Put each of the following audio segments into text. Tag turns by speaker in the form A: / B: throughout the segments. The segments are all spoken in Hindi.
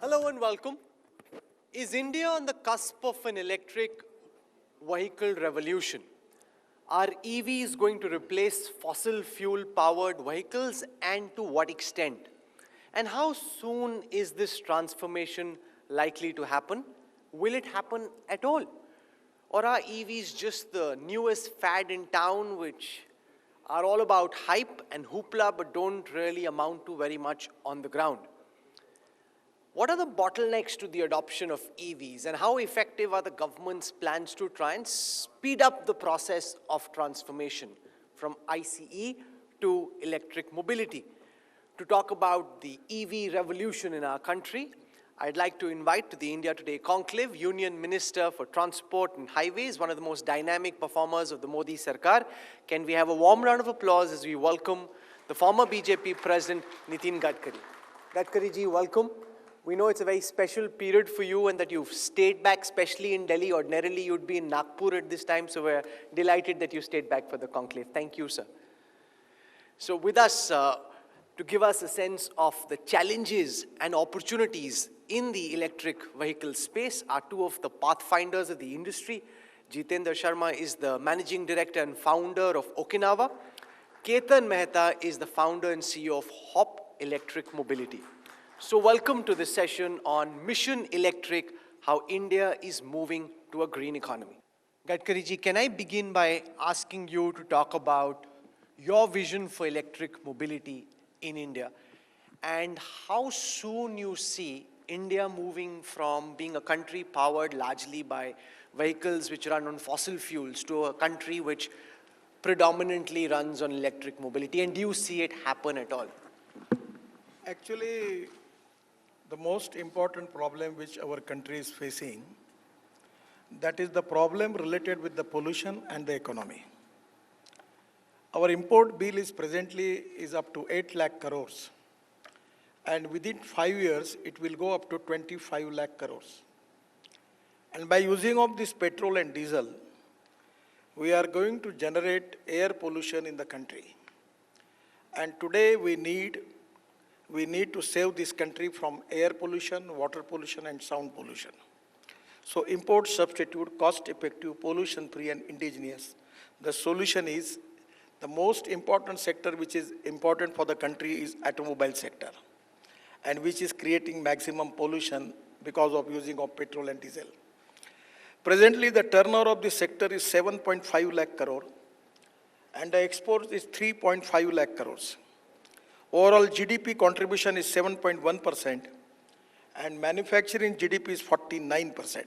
A: Hello and welcome. Is India on the cusp of an electric vehicle revolution? Are EVs going to replace fossil fuel powered vehicles, and to what extent? And how soon is this transformation likely to happen? Will it happen at all? Or are EVs just the newest fad in town which are all about hype and hoopla but don't really amount to very much on the ground? What are the bottlenecks to the adoption of EVs, and how effective are the government's plans to try and speed up the process of transformation from ICE to electric mobility? To talk about the EV revolution in our country, I'd like to invite to the India Today conclave Union Minister for Transport and Highways, one of the most dynamic performers of the Modi Sarkar. Can we have a warm round of applause as we welcome the former BJP President Nitin Gadkari. Gadkari ji, welcome. We know it's a very special period for you and that you've stayed back, especially in Delhi. Ordinarily, you'd be in Nagpur at this time, so we're delighted that you stayed back for the conclave. Thank you, sir. So with us, to give us a sense of the challenges and opportunities in the electric vehicle space are two of the pathfinders of the industry. Jitendra Sharma is the Managing Director and founder of Okinawa. Ketan Mehta is the founder and CEO of HOP Electric Mobility. So welcome to this session on Mission Electric, how India is moving to a green economy. Gadkari ji, can I begin by asking you to talk about your vision for electric mobility in India and how soon you see India moving from being a country powered largely by vehicles which run on fossil fuels to a country which predominantly runs on electric mobility, and do you see it happen at all?
B: Actually, the most important problem which our country is facing, that is the problem related with the pollution and the economy. Our import bill is presently up to 8 lakh crores. And within 5 years, it will go up to 25 lakh crores. And by using of this petrol and diesel, we are going to generate air pollution in the country. And today we need to save this country from air pollution, water pollution, and sound pollution. So import substitute, cost-effective, pollution-free, and indigenous. The solution is the most important sector which is important for the country is automobile sector, and which is creating maximum pollution because of using of petrol and diesel. Presently, the turnover of this sector is 7.5 lakh crore, and the export is 3.5 lakh crores. Overall GDP contribution is 7.1%, and manufacturing GDP is 49%.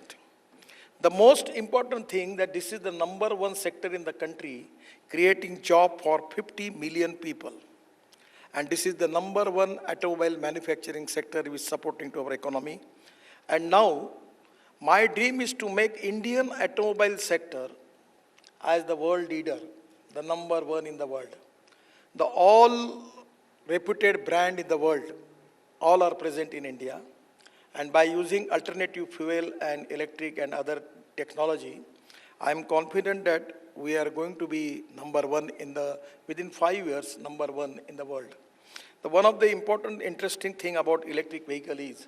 B: The most important thing that this is the number one sector in the country creating job for 50 million people. And this is the number one automobile manufacturing sector which is supporting to our economy. And now, my dream is to make Indian automobile sector as the world leader, the number one in the world. The all reputed brand in the world, all are present in India. And by using alternative fuel and electric and other technology, I am confident that we are going to be number one within 5 years, number one in the world. One of the important, interesting thing about electric vehicle is,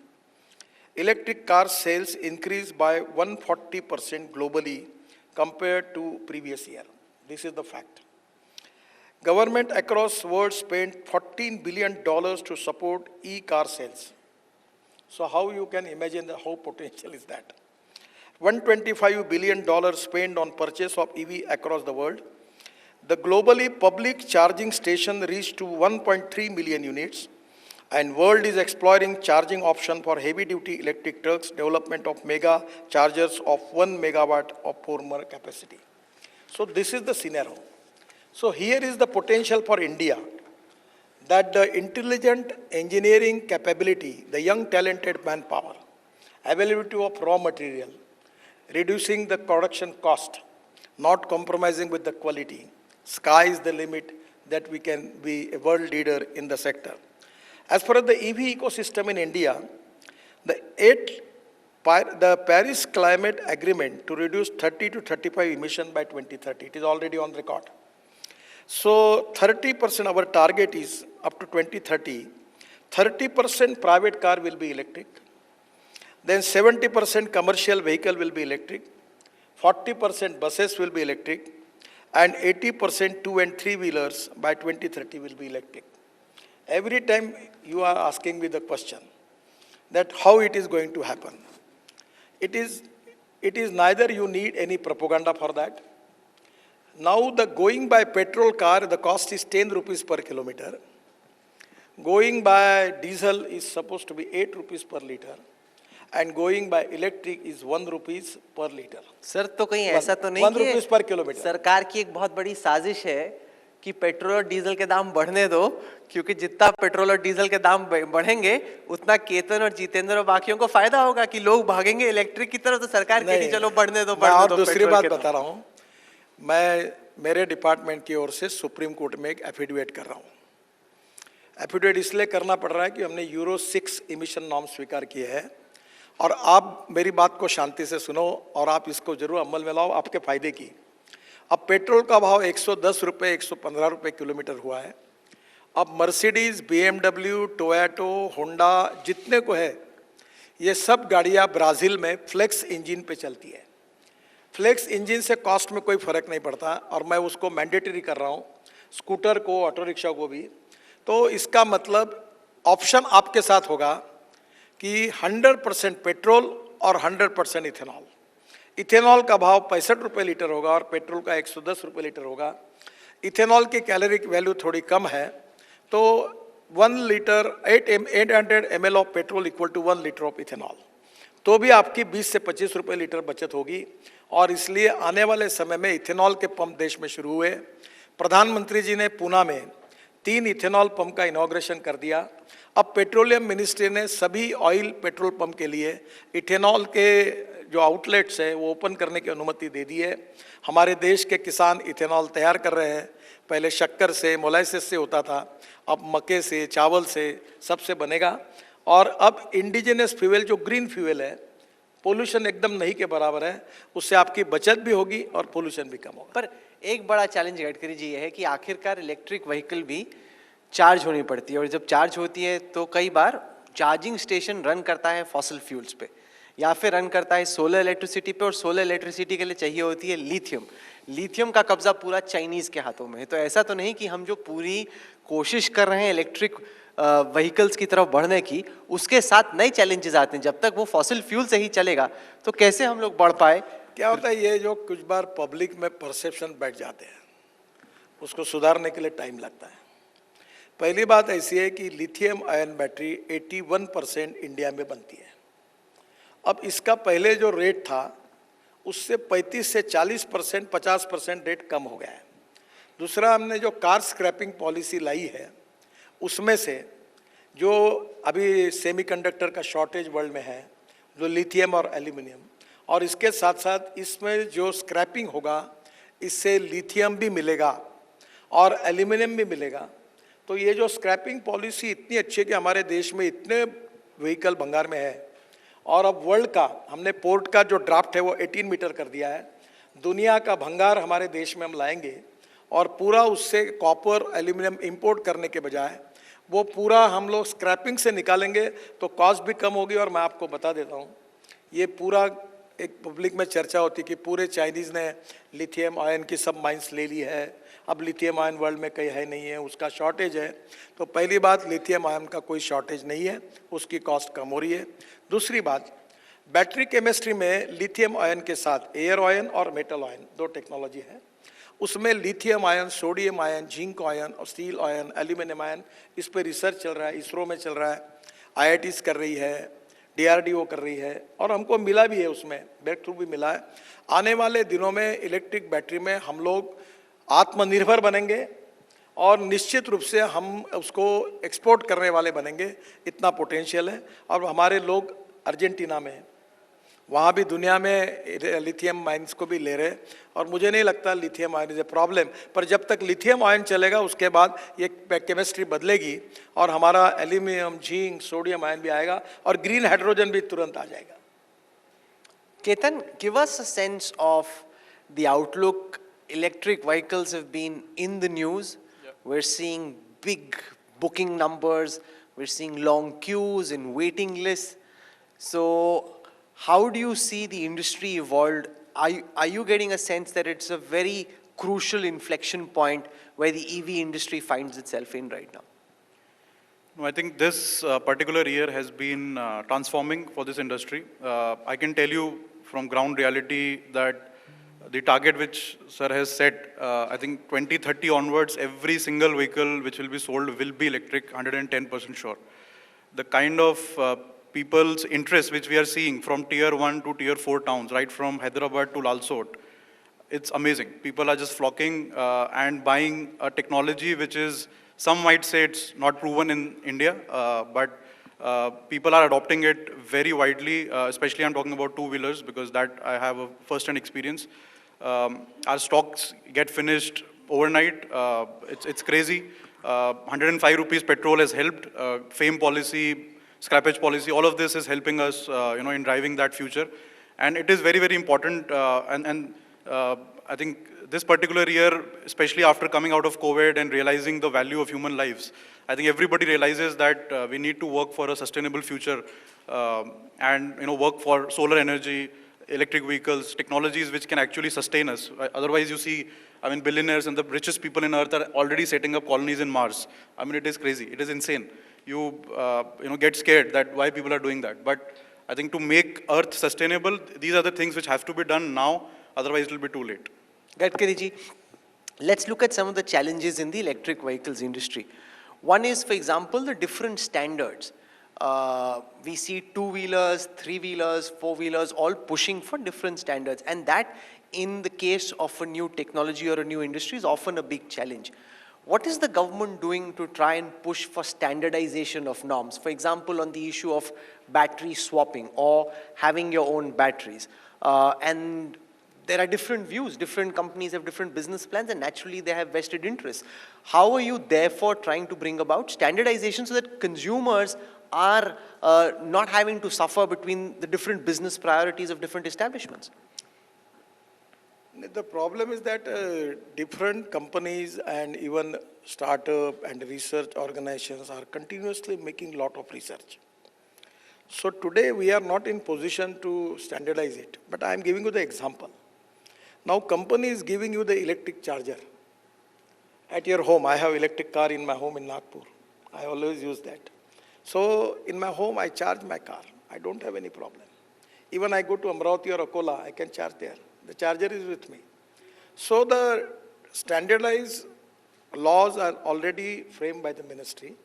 B: electric car sales increased by 140% globally compared to previous year. This is the fact. Government across the world spent $14 billion to support e-car sales. So how you can imagine how potential is that? $125 billion spent on purchase of EV across the world. The globally public charging station reached to 1.3 million units, and world is exploring charging option for heavy-duty electric trucks, development of mega chargers of 1 megawatt of power capacity. So this is the scenario. So here is the potential for India, that the intelligent engineering capability, the young talented manpower, availability of raw material, reducing the production cost, not compromising with the quality. Sky is the limit that we can be a world leader in the sector. As far as the EV ecosystem in India, the Paris Climate Agreement to reduce 30 to 35 emission by 2030, it is already on record. So 30% our target is up to 2030, 30% private car will be electric, Then 70% commercial vehicle will be electric, 40% buses will be electric, and 80% two and three wheelers by 2030 will be electric. Every time you are asking me the question that how it is going to happen. It is neither you need any propaganda for that. Now the going by petrol car, the cost is 10 rupees per kilometer. Going by diesel is supposed to be 8 rupees per liter. And going by electric is 1 rupees per liter.
C: Sir तो कहीं ऐसा तो नहीं
B: 1 rupees per kilometer.
C: सरकार की एक बहुत बड़ी साजिश है कि पेट्रोल और डीजल के दाम बढ़ने दो, क्योंकि जितना पेट्रोल और डीजल के दाम बढ़ेंगे उतना केतन और जितेंद्र और बाकियों को फायदा होगा कि लोग भागेंगे इलेक्ट्रिक की तरफ, तो सरकार कहेगी चलो बढ़ने दो
B: मैं और
C: दो
B: दूसरी
C: पेट्रोल
B: बात
C: के दाम।
B: बता रहा हूँ, मैं मेरे डिपार्टमेंट की ओर से सुप्रीम कोर्ट में एक एफिडेविट कर रहा हूँ। एफिडेविट इसलिए करना पड़ रहा है कि हमने यूरो 6 इमिशन नॉर्म स्वीकार किए हैं, और आप मेरी बात को शांति से सुनो और आप इसको जरूर अमल में लाओ, आपके फायदे की। अब पेट्रोल का भाव 110 रुपये 115 रुपये किलोमीटर हुआ है। अब मर्सिडीज, BMW, टोयोटो, होंडा जितने को है, ये सब गाड़ियाँ ब्राज़ील में फ्लेक्स इंजन पे चलती है। फ्लेक्स इंजन से कॉस्ट में कोई फ़र्क नहीं पड़ता, और मैं उसको मैंडेटरी कर रहा हूँ स्कूटर को, ऑटो रिक्शा को भी। तो इसका मतलब ऑप्शन आपके साथ होगा कि 100% पेट्रोल और 100% इथेनॉल। इथेनॉल का भाव 65 रुपये लीटर होगा और पेट्रोल का 110 रुपये लीटर होगा। इथेनॉल की कैलोरिक वैल्यू थोड़ी कम है, तो 1 litre 800 ml of petrol equal to 1 litre of ethanol, तो भी आपकी 20 से 25 रुपये लीटर बचत होगी। और इसलिए आने वाले समय में इथेनॉल के पंप देश में शुरू हुए। प्रधानमंत्री जी ने पूना में 3 इथेनॉल पंप का इनॉग्रेशन कर दिया। अब पेट्रोलियम मिनिस्ट्री ने सभी ऑयल पेट्रोल पंप के लिए इथेनॉल के जो आउटलेट्स है वो ओपन करने की अनुमति दे दी है। हमारे देश के किसान इथेनॉल तैयार कर रहे हैं। पहले शक्कर से, मोलाइसिस से होता था, अब मक्के से, चावल से, सबसे बनेगा। और अब इंडिजिनस फ्यूल जो ग्रीन फ्यूल है, पोल्यूशन एकदम नहीं के बराबर है, उससे आपकी बचत भी होगी और पोल्यूशन भी कम होगा।
C: पर एक बड़ा चैलेंज गडकरी जी ये है कि आखिरकार इलेक्ट्रिक व्हीकल भी चार्ज होनी पड़ती है, और जब चार्ज होती है तो कई बार चार्जिंग स्टेशन रन करता है फॉसिल फ्यूल्स पे या फिर रन करता है सोलर इलेक्ट्रिसिटी पे, और सोलर इलेक्ट्रिसिटी के लिए चाहिए होती है लिथियम। लिथियम का कब्जा पूरा चाइनीज के हाथों में है। तो ऐसा तो नहीं कि हम जो पूरी कोशिश कर रहे हैं इलेक्ट्रिक व्हीकल्स की तरफ बढ़ने की, उसके साथ नए चैलेंजेस आते हैं। जब तक वो फॉसिल फ्यूल से ही चलेगा तो कैसे हम लोग बढ़ पाए।
B: क्या होता है, ये जो कुछ बार पब्लिक में परसेप्शन बैठ जाते हैं, उसको सुधारने के लिए टाइम लगता है। पहली बात ऐसी है कि लिथियम आयन बैटरी 81% इंडिया में बनती है। अब इसका पहले जो रेट था उससे 35 से 40%, 50% रेट कम हो गया है। दूसरा, हमने जो कार स्क्रैपिंग पॉलिसी लाई है, उसमें से जो अभी सेमीकंडक्टर का शॉर्टेज वर्ल्ड में है, जो लिथियम और एल्यूमिनियम, और इसके साथ साथ इसमें जो स्क्रैपिंग होगा, इससे लिथियम भी मिलेगा और एल्यूमिनियम भी मिलेगा। तो ये जो स्क्रैपिंग पॉलिसी इतनी अच्छी है कि हमारे देश में इतने व्हीकल भंगार में है, और अब वर्ल्ड का हमने पोर्ट का जो ड्राफ्ट है वो 18 मीटर कर दिया है। दुनिया का भंगार हमारे देश में हम लाएंगे, और पूरा उससे कॉपर एल्यूमिनियम इंपोर्ट करने के बजाय वो पूरा हम लोग स्क्रैपिंग से निकालेंगे, तो कॉस्ट भी कम होगी। और मैं आपको बता देता हूँ, ये पूरा एक पब्लिक में चर्चा होती कि पूरे चाइनीज़ ने लिथियम आयन की सब माइंस ले ली है, अब लिथियम आयन वर्ल्ड में कहीं है नहीं है, उसका शॉर्टेज है। तो पहली बात, लिथियम आयन का कोई शॉर्टेज नहीं है, उसकी कॉस्ट कम हो रही है। दूसरी बात, बैटरी केमिस्ट्री में लिथियम आयन के साथ एयर आयन और मेटल आयन 2 टेक्नोलॉजी है। उसमें lithium ion, sodium ion, zinc ion और स्टील आयन, एल्यूमिनियम आयन, इस पर रिसर्च चल रहा है, इसरो में चल रहा है, IITs कर रही है, DRDO कर रही है, और हमको मिला भी है, उसमें ब्रेक थ्रू भी मिला है। आने वाले दिनों में इलेक्ट्रिक बैटरी में हम लोग आत्मनिर्भर बनेंगे, और निश्चित रूप से हम उसको एक्सपोर्ट करने वाले बनेंगे, इतना पोटेंशियल है। और हमारे लोग अर्जेंटीना में, वहाँ भी दुनिया में लिथियम माइंस को भी ले रहे, और मुझे नहीं लगता lithium ion is a problem. पर जब तक लिथियम आयन चलेगा, उसके बाद ये केमिस्ट्री बदलेगी और हमारा एल्यूमिनियम, जिंक, सोडियम आयन भी आएगा, और ग्रीन हाइड्रोजन भी तुरंत आ जाएगा।
C: Ketan, give us a sense of the outlook. Electric vehicles have been in the news.
A: Yeah.
C: We're seeing big booking numbers. We're seeing long queues and waiting lists. So, how do you see the industry evolved? Are you getting a sense that it's a very crucial inflection point where the EV industry finds itself in right now?
D: No, I think this particular year has been transforming for this industry. I can tell you from ground reality that the target which sir has set, I think 2030 onwards, every single vehicle which will be sold will be electric, 110% sure. The kind of people's interest which we are seeing from tier 1 to tier 4 towns, right from Hyderabad to Lalsot, it's amazing. People are just flocking and buying a technology which is, some might say it's not proven in India, but people are adopting it very widely, especially I'm talking about two-wheelers because that I have a first-hand experience. Our stocks get finished overnight. It's crazy. 105 rupees petrol has helped. FAME policy, scrappage policy, all of this is helping us, in driving that future. And it is very, very important. I think this particular year, especially after coming out of COVID and realizing the value of human lives, I think everybody realizes that we need to work for a sustainable future and work for solar energy, electric vehicles, technologies which can actually sustain us. Otherwise, you see, billionaires and the richest people in Earth are already setting up colonies in Mars. It is crazy. It is insane. You get scared that why people are doing that. But I think to make Earth sustainable, these are the things which have to be done now. Otherwise, it will be too late.
C: Gadkari ji, let's look at some of the challenges in the electric vehicles industry. One is, for example, the different standards. We see two-wheelers, three-wheelers, four-wheelers all pushing for different standards. And that, in the case of a new technology or a new industry, is often a big challenge. What is the government doing to try and push for standardization of norms? For example, on the issue of battery swapping or having your own batteries. And there are different views. Different companies have different business plans, and naturally they have vested interests. How are you therefore trying to bring about standardization so that consumers are not having to suffer between the different business priorities of different establishments?
B: The problem is that different companies and even startup and research organizations are continuously making a lot of research. So today we are not in position to standardize it, but I am giving you the example. Now company is giving you the electric charger at your home. I have electric car in my home in Nagpur. I always use that. So in my home I charge my car. I don't have any problem. Even I go to Amravati or Akola, I can charge there. The charger is with me. So the standardized laws are already framed by the ministry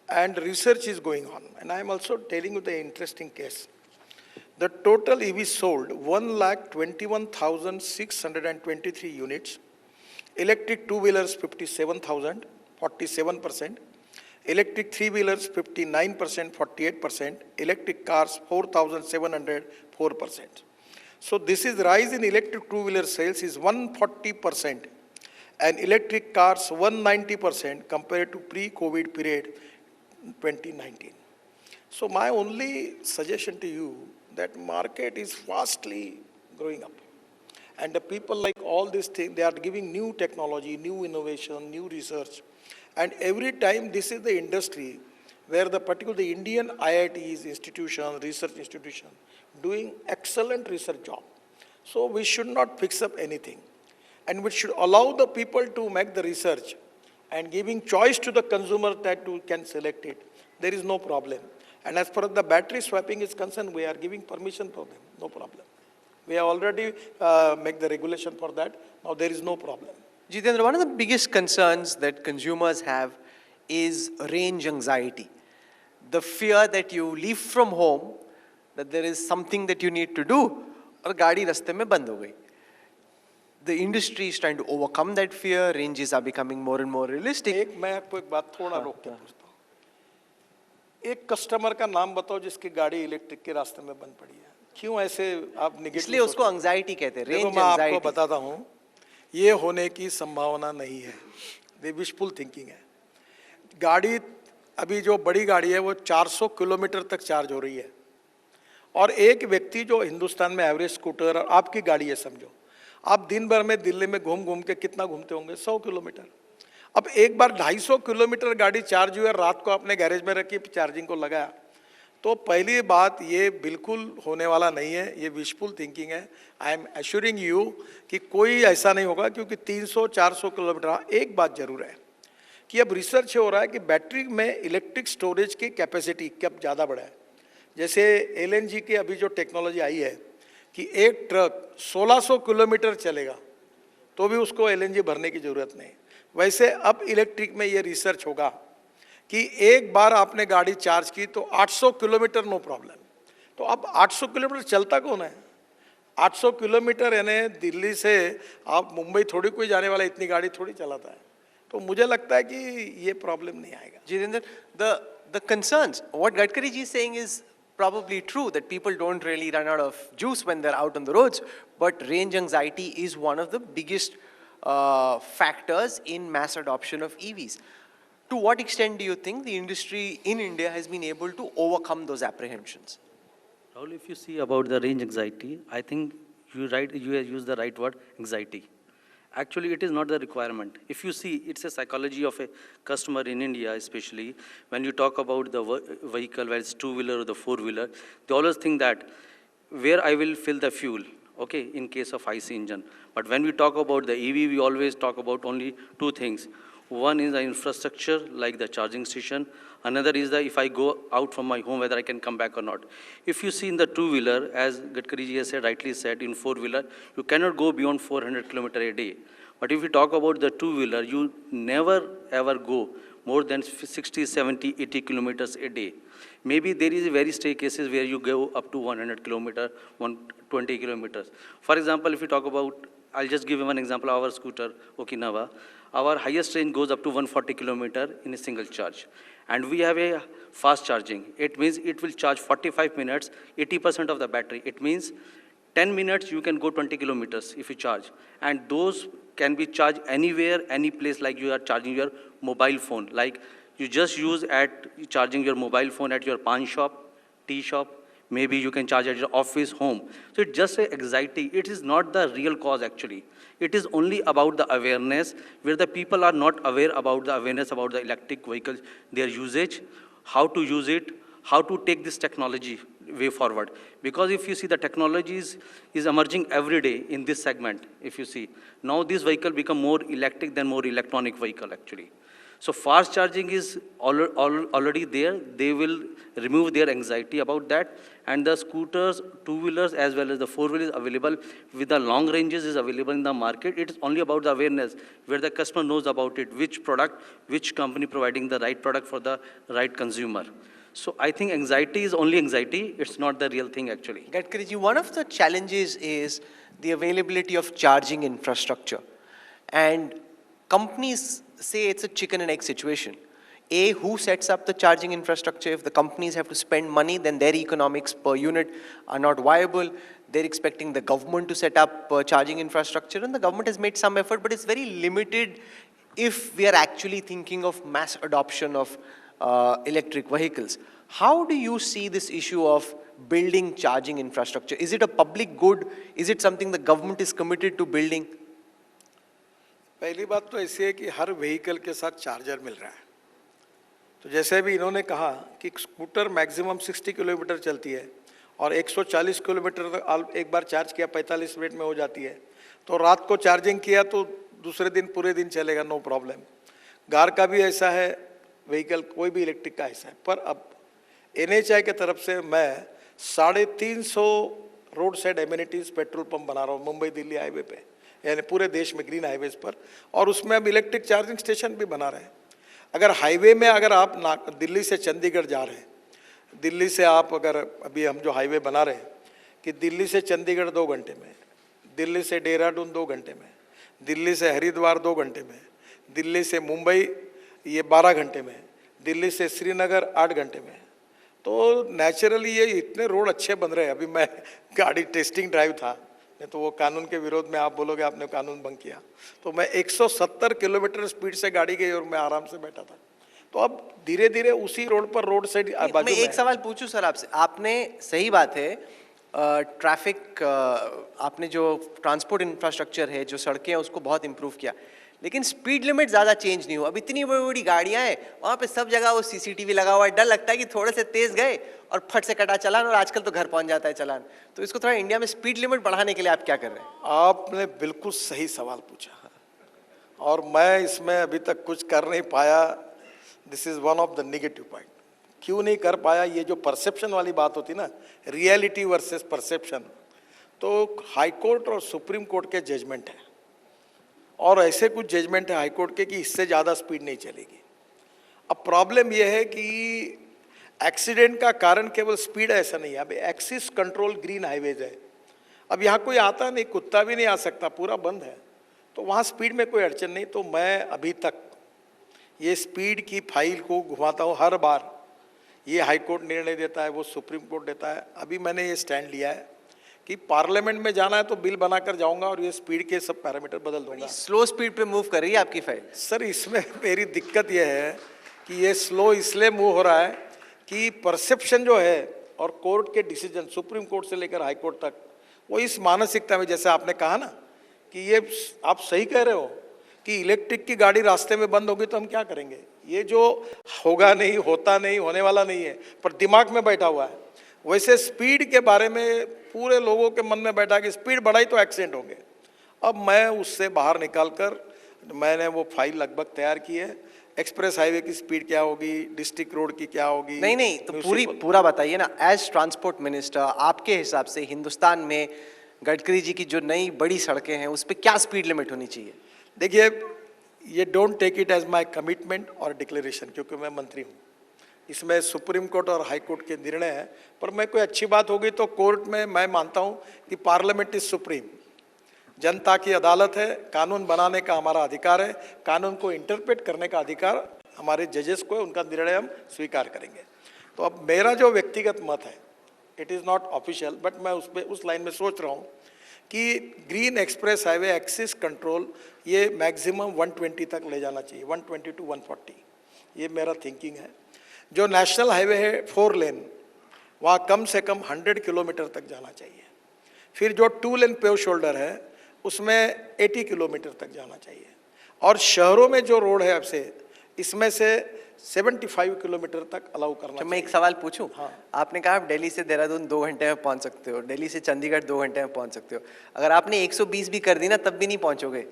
B: and research is going on. And I am also telling you the interesting case. The total EV sold 1,21,623 units, electric two-wheelers 57,000, 47%, electric three-wheelers 59%, 48%, electric cars 4,700, 4%. So this is rise in electric two-wheeler sales is 140% and electric cars 190% compared to pre-COVID period 2019. So my only suggestion to you that market is vastly growing up. And the people like all these things, they are giving new technology, new innovation, new research. And every time this is the industry where the Indian IITs, institutions, research institutions, doing excellent research job. So we should not fix up anything. And we should allow the people to make the research and giving choice to the consumer that you can select it. There is no problem. And as far as the battery swapping is concerned, we are giving permission for them, no problem. We have already made the regulation for that. Now there is no problem.
C: Jitendra, one of the biggest concerns that consumers have is range anxiety. The fear that you leave from home, that there is something that you need to do, और गाड़ी रास्ते में बंद हो गई. The industry is trying to overcome that fear. Ranges are becoming more and more realistic.
B: मैं आपको एक बात थोड़ा रोक के पूछता हूँ. एक कस्टमर का नाम बताओ जिसकी गाड़ी इलेक्ट्रिक के रास्ते में बंद पड़ी है. क्यों ऐसे आप नेगेटिव?
C: इसलिए उसको anxiety कहते हैं.
B: देखो
C: Range
B: मैं आपको
C: anxiety.
B: बताता हूँ, ये होने की संभावना नहीं है. ये विशफुल थिंकिंग है. गाड़ी अभी जो बड़ी गाड़ी है वो 400 किलोमीटर तक चार्ज हो रही है. और एक व्यक्ति जो हिंदुस्तान में एवरेज स्कूटर और आपकी गाड़ी है समझो, आप दिन भर में दिल्ली में घूम घूम के कितना घूमते होंगे? 100 किलोमीटर. अब एक बार 250 किलोमीटर गाड़ी चार्ज हुई और रात को आपने गैरेज में रखी चार्जिंग को लगाया तो पहली बात, ये बिल्कुल होने वाला नहीं है, ये विशफुल थिंकिंग है। आई एम एश्योरिंग यू कि कोई ऐसा नहीं होगा, क्योंकि 300-400 किलोमीटर। एक बात जरूर है कि अब रिसर्च हो रहा है कि बैटरी में इलेक्ट्रिक स्टोरेज की कैपेसिटी कब ज़्यादा बढ़ा है। जैसे एलएनजी की अभी जो टेक्नोलॉजी आई है कि एक ट्रक 1600 किलोमीटर चलेगा तो भी उसको एलएनजी भरने की ज़रूरत नहीं। वैसे अब इलेक्ट्रिक में ये रिसर्च होगा कि एक बार आपने गाड़ी चार्ज की तो 800 किलोमीटर नो प्रॉब्लम। तो अब 800 किलोमीटर चलता कौन है? 800 किलोमीटर यानी दिल्ली से आप मुंबई थोड़ी कोई जाने वाला इतनी गाड़ी थोड़ी चलाता है। तो मुझे लगता है कि ये प्रॉब्लम नहीं आएगा।
C: Jitendra, the concerns, what Gadkari ji is saying is probably true, that people don't really run out of juice when they're out on the roads, but range anxiety is one of the biggest factors in mass adoption of EVs. To what extent do you think the industry in India has been able to overcome those apprehensions?
E: Rahul, if you see about the range anxiety, I think you have used the right word, anxiety. Actually, it is not the requirement. If you see, it's a psychology of a customer in India, especially when you talk about the vehicle, whether it's two-wheeler or the four-wheeler, they always think that where I will fill the fuel, okay, in case of IC engine. But when we talk about the EV, we always talk about only two things. One is the infrastructure, like the charging station. Another is the if I go out from my home, whether I can come back or not. If you see in the two-wheeler, as Gadkari ji has said, rightly said, in four-wheeler, you cannot go beyond 400 kilometers a day. But if you talk about the two-wheeler, you never ever go more than 60, 70, 80 kilometers a day. Maybe there is very stray cases where you go up to 100 kilometers, 120 kilometers. For example, if you talk about, I'll just give you one example, our scooter, Okinawa. Our highest range goes up to 140 kilometers in a single charge. And we have a fast charging. It means it will charge 45 minutes, 80% of the battery. It means 10 minutes you can go 20 kilometers if you charge. And those can be charged anywhere, any place, like you are charging your mobile phone. Like you just use at charging your mobile phone at your pawn shop, tea shop. Maybe you can charge at your office, home. So it's just a anxiety. It is not the real cause actually. It is only about the awareness, where the people are not aware about the awareness about the electric vehicles, their usage, how to use it, how to take this technology way forward. Because if you see, the technology is emerging every day in this segment. If you see, now this vehicle become more electric than more electronic vehicle actually. So fast charging is already there. They will remove their anxiety about that. And the scooters, two-wheelers, as well as the four-wheelers available with the long ranges is available in the market. It is only about the awareness, where the customer knows about it, which product, which company providing the right product for the right consumer. So I think anxiety is only anxiety. It's not the real thing actually.
C: Gadkari ji, one of the challenges is the availability of charging infrastructure. And companies say it's a chicken and egg situation. A, who sets up the charging infrastructure? If the companies have to spend money, then their economics per unit are not viable. They're expecting the government to set up charging infrastructure, and the government has made some effort, but it's very limited if we are actually thinking of mass adoption of electric vehicles. How do you see this issue of building charging infrastructure? Is it a public good? Is it something the government is committed to building?
B: पहली बात तो ऐसी है कि हर व्हीकल के साथ चार्जर मिल रहा है। तो जैसे भी इन्होंने कहा कि स्कूटर मैक्सिमम 60 किलोमीटर चलती है और 140 किलोमीटर तक एक बार चार्ज किया 45 मिनट में हो जाती है। तो रात को चार्जिंग किया तो दूसरे दिन पूरे दिन चलेगा, नो प्रॉब्लम। कार का भी ऐसा है, व्हीकल कोई भी इलेक्ट्रिक का ऐसा है। पर अब NHAI के तरफ से मैं 350 road side amenities petrol pump बना रहा हूँ मुंबई दिल्ली हाईवे पे, यानी पूरे देश में ग्रीन हाईवेज पर, और उसमें अब इलेक्ट्रिक चार्जिंग स्टेशन भी बना रहे हैं। अगर हाईवे में अगर आप दिल्ली से चंडीगढ़ जा रहे हैं, दिल्ली से आप अगर अभी हम जो हाईवे बना रहे हैं कि दिल्ली से चंडीगढ़ 2 घंटे में, दिल्ली से देहरादून 2 घंटे में, दिल्ली से हरिद्वार 2 घंटे में, दिल्ली से मुंबई ये 12 घंटे में, दिल्ली से श्रीनगर 8 घंटे में। तो नेचुरली ये इतने रोड अच्छे बन रहे हैं। अभी मैं गाड़ी टेस्टिंग ड्राइव था, नहीं तो वो कानून के विरोध में आप बोलोगे आपने कानून भंग किया, तो मैं 170 किलोमीटर स्पीड से गाड़ी गई और मैं आराम से बैठा था। तो अब धीरे धीरे उसी रोड पर रोड साइड
C: मैं एक सवाल पूछूं सर आपसे, आपने सही बात है, ट्रैफिक आपने जो ट्रांसपोर्ट इंफ्रास्ट्रक्चर है, जो सड़कें हैं, उसको बहुत इम्प्रूव किया, लेकिन स्पीड लिमिट ज़्यादा चेंज नहीं हुआ। अब इतनी बड़ी बड़ी गाड़ियाँ हैं, वहाँ पे सब जगह वो सीसीटीवी लगा हुआ है, डर लगता है कि थोड़े से तेज़ गए और फट से कटा चालान, और आजकल तो घर पहुँच जाता है चालान। तो इसको थोड़ा इंडिया में स्पीड लिमिट बढ़ाने के लिए आप क्या कर रहे हैं?
B: आपने बिल्कुल सही सवाल पूछा और मैं इसमें अभी तक कुछ कर नहीं पाया। This is one of the negative point. क्यों नहीं कर पाया? ये जो परसेप्शन वाली बात होती ना, रियलिटी वर्सेस परसेप्शन, तो हाई कोर्ट और सुप्रीम कोर्ट के जजमेंट है और ऐसे कुछ जजमेंट है हाई कोर्ट के कि इससे ज़्यादा स्पीड नहीं चलेगी। अब प्रॉब्लम यह है कि एक्सीडेंट का कारण केवल स्पीड ऐसा नहीं है। अब एक्सिस कंट्रोल ग्रीन हाईवेज है, अब यहाँ कोई आता नहीं, कुत्ता भी नहीं आ सकता, पूरा बंद है, तो वहाँ स्पीड में कोई अड़चन नहीं। तो मैं अभी तक ये स्पीड की फाइल को घुमाता हूँ हर बार। ये हाई कोर्ट निर्णय देता है, वो सुप्रीम कोर्ट देता है। अभी मैंने ये स्टैंड लिया है कि पार्लियामेंट में जाना है तो बिल बनाकर जाऊंगा और ये स्पीड के सब पैरामीटर बदल दूंगा।
C: स्लो स्पीड पे मूव कर रही है आपकी फाइल।
B: सर, इसमें मेरी दिक्कत यह है कि ये स्लो इसलिए मूव हो रहा है कि परसेप्शन जो है और कोर्ट के डिसीजन, सुप्रीम कोर्ट से लेकर हाई कोर्ट तक, वो इस मानसिकता में, जैसे आपने कहा ना कि ये आप सही कह रहे हो कि इलेक्ट्रिक की गाड़ी रास्ते में बंद होगी तो हम क्या करेंगे? ये जो होगा नहीं, होता नहीं, होने वाला नहीं है, पर दिमाग में बैठा हुआ है। वैसे स्पीड के बारे में पूरे लोगों के मन में बैठा कि स्पीड बढ़ाई तो एक्सीडेंट होंगे। अब मैं उससे बाहर निकालकर मैंने वो फाइल लगभग तैयार की है। एक्सप्रेस हाईवे की स्पीड क्या होगी, डिस्ट्रिक्ट रोड की क्या होगी।
C: नहीं, तो पूरा बताइए ना। एज ट्रांसपोर्ट मिनिस्टर, आपके हिसाब से हिंदुस्तान में गडकरी जी की जो नई बड़ी सड़कें हैं उस पर क्या स्पीड लिमिट होनी चाहिए?
B: देखिए, ये don't take it as my commitment और डिक्लेरेशन, क्योंकि मैं मंत्री हूँ। इसमें सुप्रीम कोर्ट और हाई कोर्ट के निर्णय है, पर मैं कोई अच्छी बात होगी तो कोर्ट में मैं मानता हूँ कि पार्लियामेंट इज सुप्रीम, जनता की अदालत है, कानून बनाने का हमारा अधिकार है, कानून को इंटरप्रेट करने का अधिकार हमारे जजेस को है, उनका निर्णय हम स्वीकार करेंगे। तो अब मेरा जो व्यक्तिगत मत है, it is not official, but मैं उस लाइन में सोच रहा हूँ कि green express highway axis control ये मैक्सिमम 120 तक ले जाना चाहिए, 120 to 140, ये मेरा थिंकिंग है। जो नेशनल हाईवे है 4 लेन, वहाँ कम से कम 100 किलोमीटर तक जाना चाहिए। फिर जो 2 लेन पेव शोल्डर है उसमें 80 किलोमीटर तक जाना चाहिए। और शहरों में जो रोड है अब से, इसमें से 75 किलोमीटर तक अलाउ करना चाहिए।
C: मैं एक सवाल पूछूं?
B: हाँ।
C: आपने कहा आप दिल्ली से देहरादून 2 घंटे में पहुंच सकते हो, दिल्ली से चंडीगढ़ 2 घंटे में पहुंच सकते हो। अगर आपने 120 भी कर दी ना तब भी नहीं पहुंचोगे।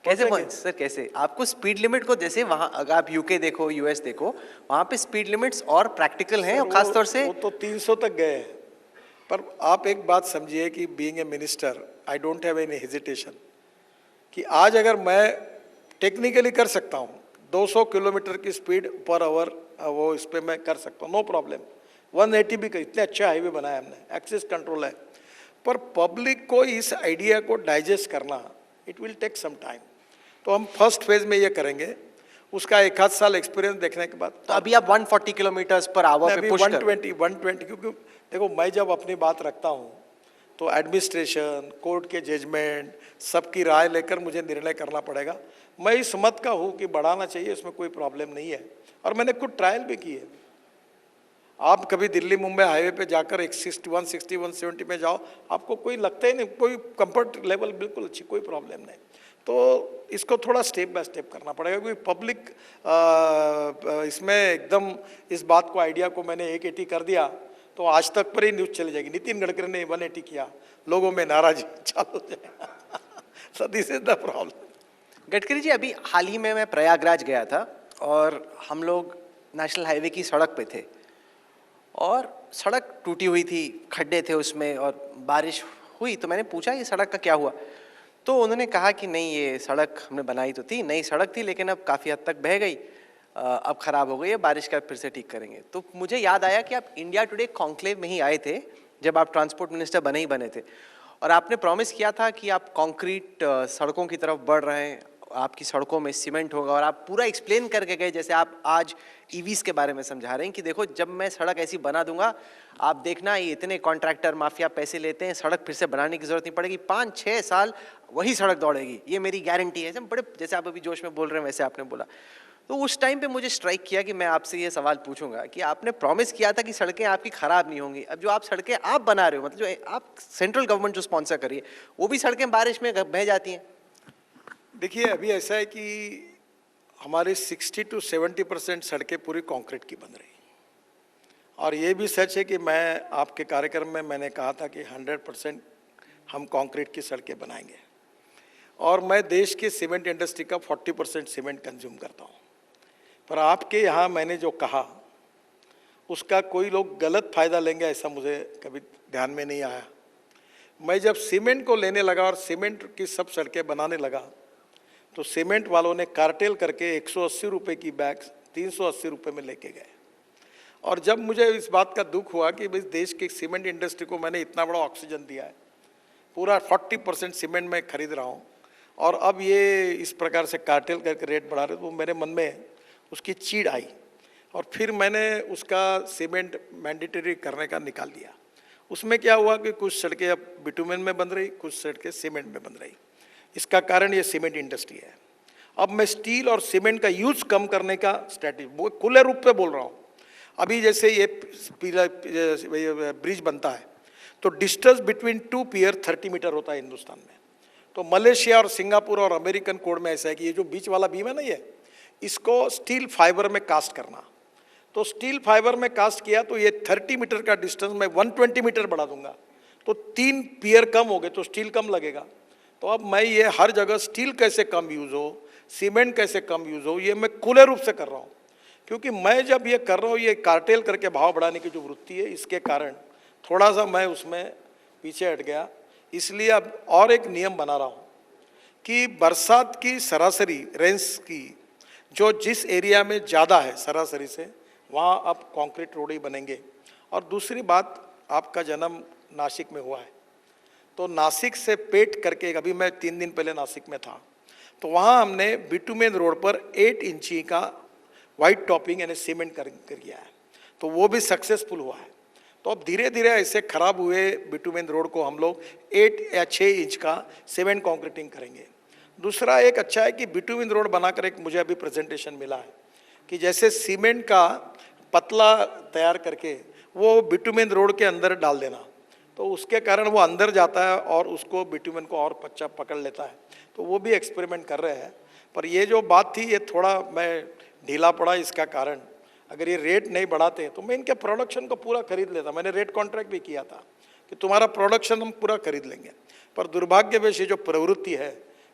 C: कैसे सर, कैसे? आपको स्पीड लिमिट को, जैसे वहाँ अगर आप यूके देखो, यूएस देखो, वहाँ पे स्पीड लिमिट्स और प्रैक्टिकल हैं, और खासतौर से
B: वो तो 300 तक गए हैं। पर आप एक बात समझिए कि being a minister I don't have any hesitation कि आज अगर मैं टेक्निकली कर सकता हूँ 200 किलोमीटर की स्पीड पर आवर, वो इस पर मैं कर सकता हूँ, नो प्रॉब्लम। 180 भी कर, इतने अच्छे हाईवे बनाए हमने, एक्सिस कंट्रोल है। पर पब्लिक को इस आइडिया को डाइजेस्ट करना, it will take some time. तो हम फर्स्ट फेज में ये करेंगे, उसका 1 आध साल एक्सपीरियंस देखने के बाद।
C: तो अभी आप 140 किलोमीटर पर आवर पे पुश
B: 120, क्योंकि देखो मैं जब अपनी बात रखता हूँ तो एडमिनिस्ट्रेशन, कोर्ट के जजमेंट, सबकी राय लेकर मुझे निर्णय करना पड़ेगा। मैं इस मत का हूँ कि बढ़ाना चाहिए, इसमें कोई प्रॉब्लम नहीं है, और मैंने कुछ ट्रायल भी किए। आप कभी दिल्ली मुंबई हाईवे पे जाकर 160, 160, 170 में जाओ, आपको कोई लगता ही नहीं, कोई कंफर्ट लेवल बिल्कुल अच्छी, कोई प्रॉब्लम नहीं। तो इसको थोड़ा स्टेप बाय स्टेप करना पड़ेगा, क्योंकि पब्लिक इसमें एकदम इस बात को, आइडिया को मैंने 180 कर दिया तो आज तक पर ही न्यूज़ चली जाएगी, नितिन गडकरी ने 180 किया, लोगों में नाराजगी चालू हो जाए। So this is the problem.
C: Gadkari ji, अभी हाल ही में मैं प्रयागराज गया था और हम लोग नेशनल हाईवे की सड़क पे थे और सड़क टूटी हुई थी, खड्डे थे उसमें और बारिश हुई। तो मैंने पूछा ये सड़क का क्या हुआ? तो उन्होंने कहा कि नहीं, ये सड़क हमने बनाई तो थी, नई सड़क थी, लेकिन अब काफ़ी हद तक बह गई, अब ख़राब हो गई है, बारिश का फिर से ठीक करेंगे। तो मुझे याद आया कि आप इंडिया टुडे कॉन्क्लेव में ही आए थे जब आप ट्रांसपोर्ट मिनिस्टर बने थे, और आपने प्रॉमिस किया था कि आप कंक्रीट सड़कों की तरफ बढ़ रहे हैं, आपकी सड़कों में सीमेंट होगा, और आप पूरा एक्सप्लेन करके गए, जैसे आप आज ईवीज़ के बारे में समझा रहे हैं कि देखो जब मैं सड़क ऐसी बना दूंगा, आप देखना ये इतने कॉन्ट्रैक्टर माफिया पैसे लेते हैं, सड़क फिर से बनाने की ज़रूरत नहीं पड़ेगी, 5-6 साल वही सड़क दौड़ेगी, ये मेरी गारंटी है। बड़े, जैसे आप अभी जोश में बोल रहे हैं वैसे आपने बोला। तो उस टाइम पे मुझे स्ट्राइक किया कि मैं आपसे ये सवाल पूछूंगा कि आपने प्रॉमिस किया था कि सड़कें आपकी ख़राब नहीं होंगी। अब जो आप सड़कें आप बना रहे हो, मतलब जो आप सेंट्रल गवर्नमेंट जो स्पॉन्सर करिए, वो भी सड़कें बारिश में बह जाती हैं।
B: देखिए, अभी ऐसा है कि हमारी 60 to 70% सड़कें पूरी कंक्रीट की बन रही, और ये भी सच है कि मैं आपके कार्यक्रम में मैंने कहा था कि 100% हम कंक्रीट की सड़कें बनाएंगे, और मैं देश की सीमेंट इंडस्ट्री का 40% सीमेंट कंज्यूम करता हूँ। पर आपके यहाँ मैंने जो कहा उसका कोई लोग गलत फायदा लेंगे ऐसा मुझे कभी ध्यान में नहीं आया। मैं जब सीमेंट को लेने लगा और सीमेंट की सब सड़कें बनाने लगा, तो सीमेंट वालों ने कार्टेल करके 180 रुपये की बैग 380 रुपये में लेके गए। और जब मुझे इस बात का दुख हुआ कि इस देश की सीमेंट इंडस्ट्री को मैंने इतना बड़ा ऑक्सीजन दिया है, पूरा 40% सीमेंट मैं खरीद रहा हूँ, और अब ये इस प्रकार से कार्टेल करके रेट बढ़ा रहे, तो मेरे मन में उसकी चीड़ आई, और फिर मैंने उसका सीमेंट मैंडेटरी करने का निकाल दिया। उसमें क्या हुआ कि कुछ सड़कें अब बिटुमेन में बन रही, कुछ सड़कें सीमेंट में बन रही। इसका कारण ये सीमेंट इंडस्ट्री है। अब मैं स्टील और सीमेंट का यूज कम करने का स्ट्रैटेजी वो खुले रूप पे बोल रहा हूँ। अभी जैसे ये ब्रिज बनता है तो डिस्टेंस बिटवीन 2 पियर 30 मीटर होता है हिंदुस्तान में। तो मलेशिया और सिंगापुर और अमेरिकन कोड में ऐसा है कि ये जो बीच वाला बीम है ना, ये इसको स्टील फाइबर में कास्ट करना। तो स्टील फाइबर में कास्ट किया तो ये 30 मीटर का डिस्टेंस मैं 120 मीटर बढ़ा दूंगा, तो 3 पियर कम हो गए, तो स्टील कम लगेगा। तो अब मैं ये हर जगह स्टील कैसे कम यूज़ हो, सीमेंट कैसे कम यूज़ हो, ये मैं खुले रूप से कर रहा हूँ। क्योंकि मैं जब ये कर रहा हूँ, ये कार्टेल करके भाव बढ़ाने की जो वृत्ति है, इसके कारण थोड़ा सा मैं उसमें पीछे हट गया। इसलिए अब और एक नियम बना रहा हूँ कि बरसात की सरासरी रेंज की जो जिस एरिया में ज़्यादा है सरासरी से, वहाँ अब कंक्रीट रोड ही बनेंगे। और दूसरी बात, आपका जन्म नासिक में हुआ है, तो नासिक से पेट करके, अभी मैं 3 दिन पहले नासिक में था, तो वहाँ हमने बिटुमेन रोड पर 8 इंची का वाइट टॉपिंग यानी सीमेंट कर किया है, तो वो भी सक्सेसफुल हुआ है। तो अब धीरे धीरे ऐसे खराब हुए बिटुमेन रोड को हम लोग 8 या 6 इंच का सीमेंट कॉन्क्रीटिंग करेंगे। दूसरा एक अच्छा है कि बिटुमेन रोड बनाकर एक मुझे अभी प्रेजेंटेशन मिला है कि जैसे सीमेंट का पतला तैयार करके वो बिटुमेन रोड के अंदर डाल देना, तो उसके कारण वो अंदर जाता है और उसको बिटुमेन को और अच्छा पकड़ लेता है। तो वो भी एक्सपेरिमेंट कर रहे हैं। पर ये जो बात थी, ये थोड़ा मैं ढीला पड़ा इसका कारण, अगर ये रेट नहीं बढ़ाते तो मैं इनके प्रोडक्शन को पूरा खरीद लेता। मैंने रेट कॉन्ट्रैक्ट भी किया था कि तुम्हारा प्रोडक्शन हम पूरा खरीद लेंगे। पर दुर्भाग्यवश ये जो प्रवृत्ति है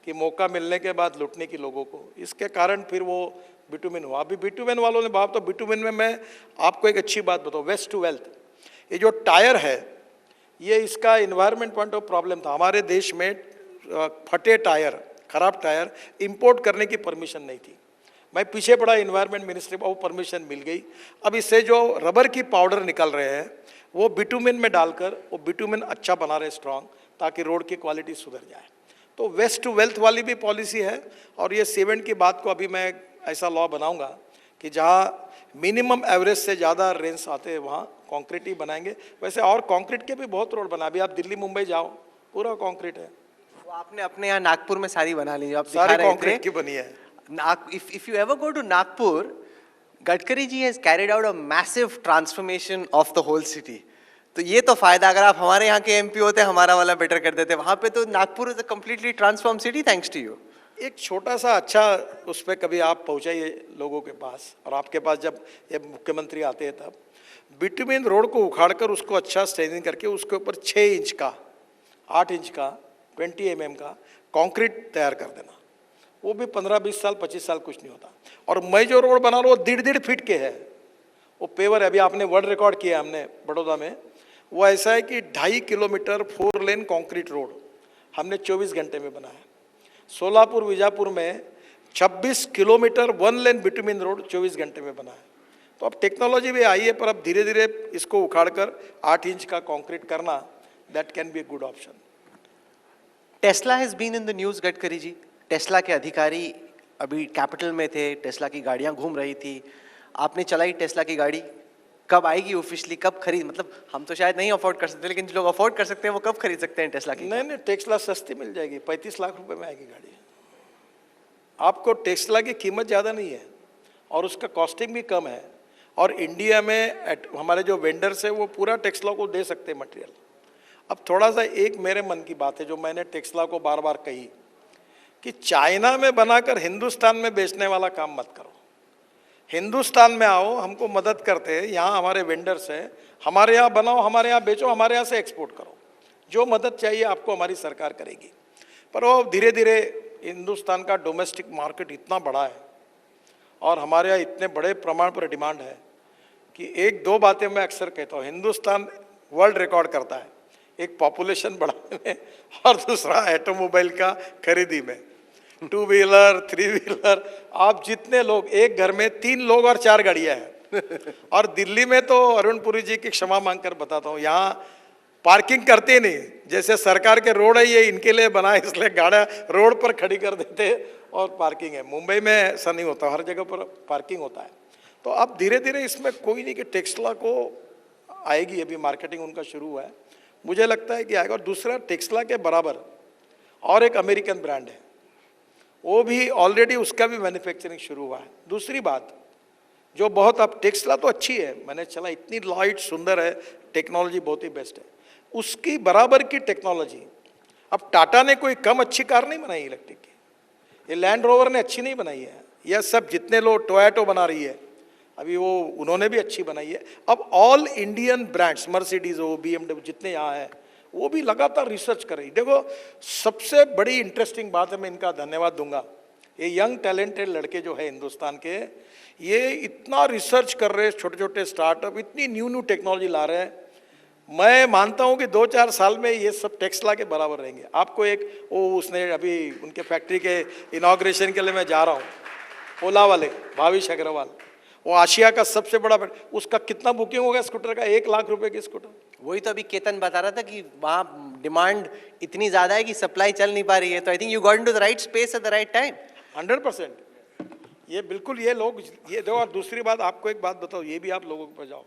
B: कि मौका मिलने के बाद लूटने की लोगों को, इसके कारण फिर वो बिटुमेन हुआ। अभी बिटुमेन वालों ने भाव, तो बिटुमेन में मैं आपको एक अच्छी बात बताऊँ, वेस्ट टू वेल्थ, ये जो टायर है, ये इसका इन्वायरमेंट पॉइंट ऑफ प्रॉब्लम था। हमारे देश में फटे टायर, खराब टायर इंपोर्ट करने की परमिशन नहीं थी। मैं पीछे पड़ा इन्वायरमेंट मिनिस्ट्री, वो परमिशन मिल गई। अब इससे जो रबर की पाउडर निकल रहे हैं वो बिटुमेन में डालकर वो बिटुमेन अच्छा बना रहे स्ट्रॉन्ग, ताकि रोड की क्वालिटी सुधर जाए। तो वेस्ट टू वेल्थ वाली भी पॉलिसी है। और ये सीमेंट की बात को अभी मैं ऐसा लॉ बनाऊंगा कि जहाँ मिनिमम एवरेज से ज़्यादा रेंज आते हैं वहाँ कंक्रीट ही बनाएंगे। वैसे और कंक्रीट के भी बहुत रोड बना, अभी आप दिल्ली मुंबई जाओ पूरा कंक्रीट है।
C: वो आपने अपने यहाँ नागपुर में सारी बना ली, आप दिखा
B: सारी
C: रहे थे।
B: कंक्रीट की बनी है।
C: If you ever go to Nagpur, Gadkari ji has carried out a massive transformation of the whole city. तो ये तो फायदा, अगर आप हमारे यहाँ के एमपी होते हमारा वाला बेटर कर देते। वहाँ पे तो Nagpur is a completely transform city thanks to you.
B: एक छोटा सा अच्छा उस पर कभी आप पहुँचाइए लोगों के पास, और आपके पास जब ये मुख्यमंत्री आते हैं तब बिटुमेन रोड को उखाड़कर उसको अच्छा स्ट्रेनिंग करके उसके ऊपर 6 इंच का, 8 इंच का, 20 mm का कंक्रीट तैयार कर देना। वो भी 15-20 साल 25 साल कुछ नहीं होता। और मैं जो रोड बना रहा हूँ वो 1.5 फीट के है, वो पेवर है। अभी आपने वर्ल्ड रिकॉर्ड किया हमने बड़ौदा में, वो ऐसा है कि 2.5 किलोमीटर 4 लेन कंक्रीट रोड हमने 24 घंटे में बनाया। सोलापुर विजापुर में 26 किलोमीटर 1 लेन बिटुमेन रोड 24 घंटे में बना है। तो अब टेक्नोलॉजी भी आई है, पर अब धीरे धीरे इसको उखाड़कर 8 इंच का कंक्रीट करना, that can be a good option.
C: Tesla has been in the news, Gadkari ji. Tesla के अधिकारी अभी कैपिटल में थे, टेस्ला की गाड़ियां घूम रही थी, आपने चलाई टेस्ला की गाड़ी। कब आएगी ऑफिशियली, कब खरीद, मतलब हम तो शायद नहीं अफोर्ड कर सकते, लेकिन जो लोग अफोर्ड कर सकते हैं वो कब खरीद सकते हैं टेस्ला की?
B: नहीं, टेस्ला सस्ती मिल जाएगी, 35 लाख रुपए में आएगी गाड़ी। आपको टेस्ला की कीमत ज़्यादा नहीं है और उसका कॉस्टिंग भी कम है। और इंडिया में हमारे जो वेंडर्स है वो पूरा टेस्ला को दे सकते हैं मटेरियल। अब थोड़ा सा एक मेरे मन की बात है जो मैंने टेस्ला को बार बार कही कि चाइना में बनाकर हिंदुस्तान में बेचने वाला काम मत करो। हिंदुस्तान में आओ, हमको मदद करते हैं, यहाँ हमारे वेंडर्स हैं, हमारे यहाँ बनाओ, हमारे यहाँ बेचो, हमारे यहाँ से एक्सपोर्ट करो। जो मदद चाहिए आपको हमारी सरकार करेगी। पर वो धीरे धीरे हिंदुस्तान का डोमेस्टिक मार्केट इतना बड़ा है और हमारे यहाँ इतने बड़े प्रमाण पर डिमांड है कि एक दो बातें मैं अक्सर कहता हूँ। हिंदुस्तान वर्ल्ड रिकॉर्ड करता है, एक पॉपुलेशन बढ़ाने में और दूसरा ऑटोमोबाइल का खरीदी में। 2 व्हीलर 3 व्हीलर, आप जितने लोग, एक घर में 3 लोग और 4 गाड़ियां हैं। और दिल्ली में तो अरुण पुरी जी की क्षमा मांगकर बताता हूँ, यहाँ पार्किंग करते नहीं। जैसे सरकार के रोड है ये इनके लिए बना है, इसलिए गाड़ियाँ रोड पर खड़ी कर देते और पार्किंग है। मुंबई में ऐसा नहीं होता, हर जगह पर पार्किंग होता है। तो अब धीरे धीरे इसमें कोई नहीं कि टेस्ला को आएगी, अभी मार्केटिंग उनका शुरू हुआ है, मुझे लगता है कि आएगा। और दूसरा, टेस्ला के बराबर और एक अमेरिकन ब्रांड है, वो भी ऑलरेडी उसका भी मैन्युफैक्चरिंग शुरू हुआ है। दूसरी बात जो बहुत, अब टेस्ला तो अच्छी है, मैंने चला, इतनी लाइट सुंदर है, टेक्नोलॉजी बहुत ही बेस्ट है, उसकी बराबर की टेक्नोलॉजी अब टाटा ने कोई कम अच्छी कार नहीं बनाई इलेक्ट्रिक की, ये लैंड रोवर ने अच्छी नहीं बनाई है, यह सब जितने लोग टोयोटो बना रही है अभी वो उन्होंने भी अच्छी बनाई है। अब ऑल इंडियन ब्रांड्स, मर्सिडीज हो, BMW, जितने यहाँ हैं वो भी लगातार रिसर्च कर रही। देखो सबसे बड़ी इंटरेस्टिंग बात है, मैं इनका धन्यवाद दूंगा, ये यंग टैलेंटेड लड़के जो है हिंदुस्तान के, ये इतना रिसर्च कर रहे हैं, छोटे छोटे स्टार्टअप इतनी न्यू टेक्नोलॉजी ला रहे हैं। मैं मानता हूं कि 2-4 साल में ये सब टेस्ला के बराबर रहेंगे। आपको एक वो उसने अभी उनके फैक्ट्री के इनॉग्रेशन के लिए मैं जा रहा हूँ, ओला वाले भाविश अग्रवाल, वो आशिया का सबसे बड़ा, उसका कितना बुकिंग हो गया स्कूटर का, 1 लाख रुपए की स्कूटर।
C: वही तो अभी केतन बता रहा था कि वहाँ डिमांड इतनी ज्यादा है कि सप्लाई चल नहीं पा रही है। तो I think you got into the right space at the right time.
B: 100%, ये बिल्कुल, ये लोग ये देखो। और दूसरी बात, आपको एक बात बताओ, ये भी आप लोगों को जाओ,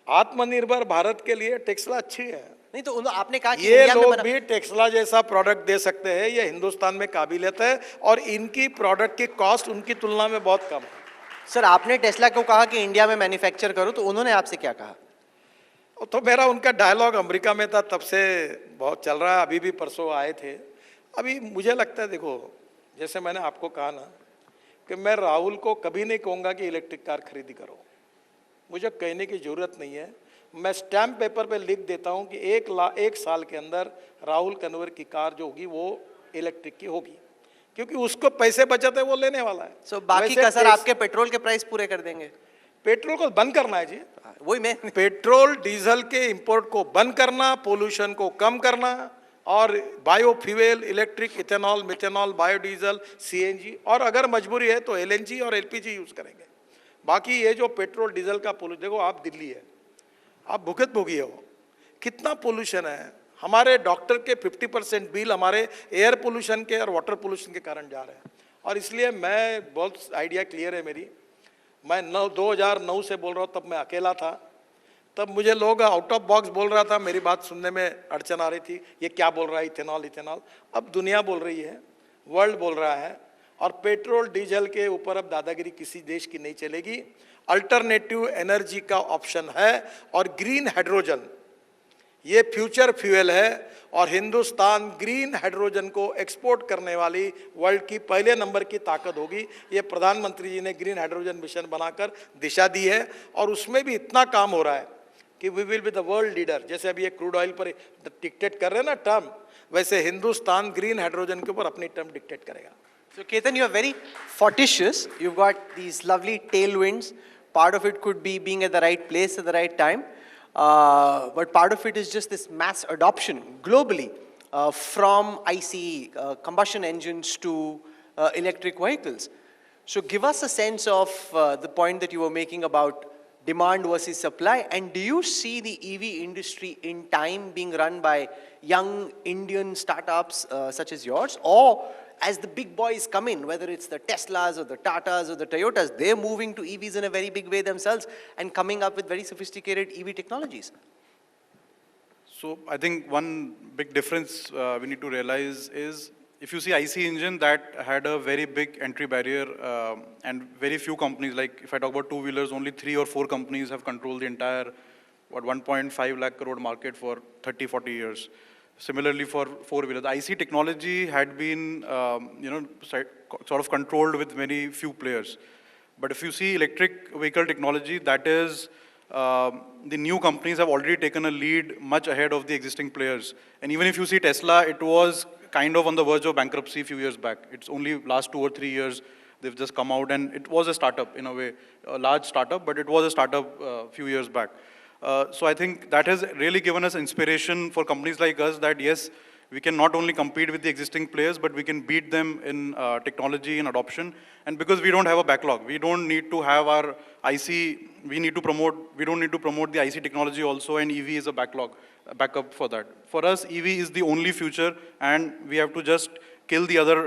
B: आत्मनिर्भर भारत के लिए टेस्ला अच्छी है।
C: नहीं तो आपने कहा कि
B: ये
C: इंडिया में
B: लोग
C: बना-
B: भी टेस्ला जैसा प्रोडक्ट दे सकते हैं, ये हिंदुस्तान में काबिलियत है और इनकी प्रोडक्ट की कॉस्ट उनकी तुलना में बहुत कम है।
C: सर आपने टेस्ला को कहा कि इंडिया में मैन्युफैक्चर करो, तो उन्होंने आपसे क्या कहा?
B: तो मेरा उनका डायलॉग अमेरिका में था, तब से बहुत चल रहा है, अभी भी परसों आए थे। अभी मुझे लगता है, देखो जैसे मैंने आपको कहा ना कि मैं राहुल को कभी नहीं कहूँगा कि इलेक्ट्रिक कार खरीदी करो, मुझे कहने की ज़रूरत नहीं है। मैं स्टैम्प पेपर पे लिख देता हूँ कि 1 साल के अंदर राहुल कन्वर की कार जो होगी वो इलेक्ट्रिक की होगी, क्योंकि उसको पैसे बचते वो लेने वाला है।
C: सो बाकी का सर आपके पेट्रोल के प्राइस पूरे कर देंगे।
B: पेट्रोल को बंद करना है जी,
C: वही मैं
B: पेट्रोल डीजल के इंपोर्ट को बंद करना, पोल्यूशन को कम करना, और biofuel, electric, ethanol, methanol, biodiesel, CNG, और अगर मजबूरी है तो LNG और LPG यूज करेंगे। बाकी ये जो पेट्रोल डीजल का पोल्यूशन, देखो आप दिल्ली है, आप भुगत भोगिए हो, कितना पोल्यूशन है। हमारे डॉक्टर के 50% बिल हमारे एयर पोल्यूशन के और वाटर पोल्यूशन के कारण जा रहे हैं। और इसलिए मैं, बहुत आइडिया क्लियर है मेरी, मैं 2009 से बोल रहा हूँ, तब मैं अकेला था, तब मुझे लोग आउट ऑफ बॉक्स बोल रहा था, मेरी बात सुनने में अड़चन आ रही थी, ये क्या बोल रहा है इथेनॉल इथेनॉल। अब दुनिया बोल रही है, वर्ल्ड बोल रहा है, और पेट्रोल डीजल के ऊपर अब दादागिरी किसी देश की नहीं चलेगी। अल्टरनेटिव एनर्जी का ऑप्शन है, और ग्रीन हाइड्रोजन ये फ्यूचर फ्यूल है, और हिंदुस्तान ग्रीन हाइड्रोजन को एक्सपोर्ट करने वाली वर्ल्ड की पहले नंबर की ताकत होगी। ये प्रधानमंत्री जी ने ग्रीन हाइड्रोजन मिशन बनाकर दिशा दी है, और उसमें भी इतना काम हो रहा है कि we will be the world leader. जैसे अभी ये क्रूड ऑयल पर डिक्टेट कर रहे हैं ना टर्म, वैसे हिंदुस्तान ग्रीन हाइड्रोजन के ऊपर अपनी टर्म डिक्टेट करेगा।
C: So Ketan, you are very fortuitous. You've got these lovely tailwinds. Part of it could be being at the right place at the right time. But part of it is just this mass adoption globally from ICE, combustion engines to electric vehicles. So give us a sense of the point that you were making about demand versus supply. And do you see the EV industry in time being run by young Indian startups such as yours? Or as the big boys come in, whether it's the Teslas or the Tatas or the Toyotas, they're moving to EVs in a very big way themselves and coming up with very sophisticated EV technologies?
D: So I think one big difference we need to realize is, if you see IC engine, that had a very big entry barrier, and very few companies, like if I talk about two-wheelers, only 3 or 4 companies have controlled the entire 1.5 lakh crore market for 30-40 years. Similarly for four-wheelers, the IC technology had been, sort of controlled with very few players. But if you see electric vehicle technology, that is, the new companies have already taken a lead much ahead of the existing players. And even if you see Tesla, it was kind of on the verge of bankruptcy a few years back. It's only last 2 or 3 years they've just come out, and it was a startup in a way, a large startup, but it was a startup a few years back. So I think that has really given us inspiration for companies like us that yes, we can not only compete with the existing players, but we can beat them in technology and adoption. And because we don't have a backlog, we don't need to have our IC, we don't need to promote the IC technology also, and EV is a backup for that. For us, EV is the only future, and we have to just kill the other,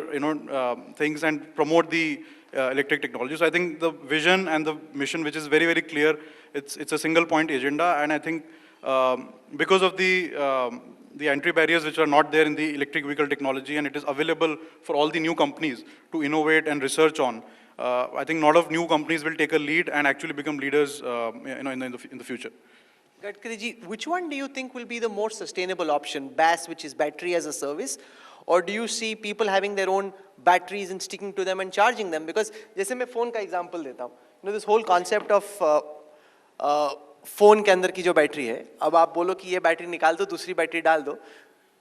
D: things and promote the electric technology. So I think the vision and the mission, which is very, very clear, it's a single point agenda, and I think because of the entry barriers which are not there in the electric vehicle technology, and it is available for all the new companies to innovate and research on. I think a lot of new companies will take a lead and actually become leaders, in the future.
C: Gadkari ji, which one do you think will be the more sustainable option? BaaS, which is battery as a service, or do you see people having their own batteries and sticking to them and charging them? Because जैसे मैं phone का example देता हूँ, this whole concept of phone के अंदर की जो बैटरी है, अब आप बोलो कि ये बैटरी निकाल दो, दूसरी बैटरी डाल दो,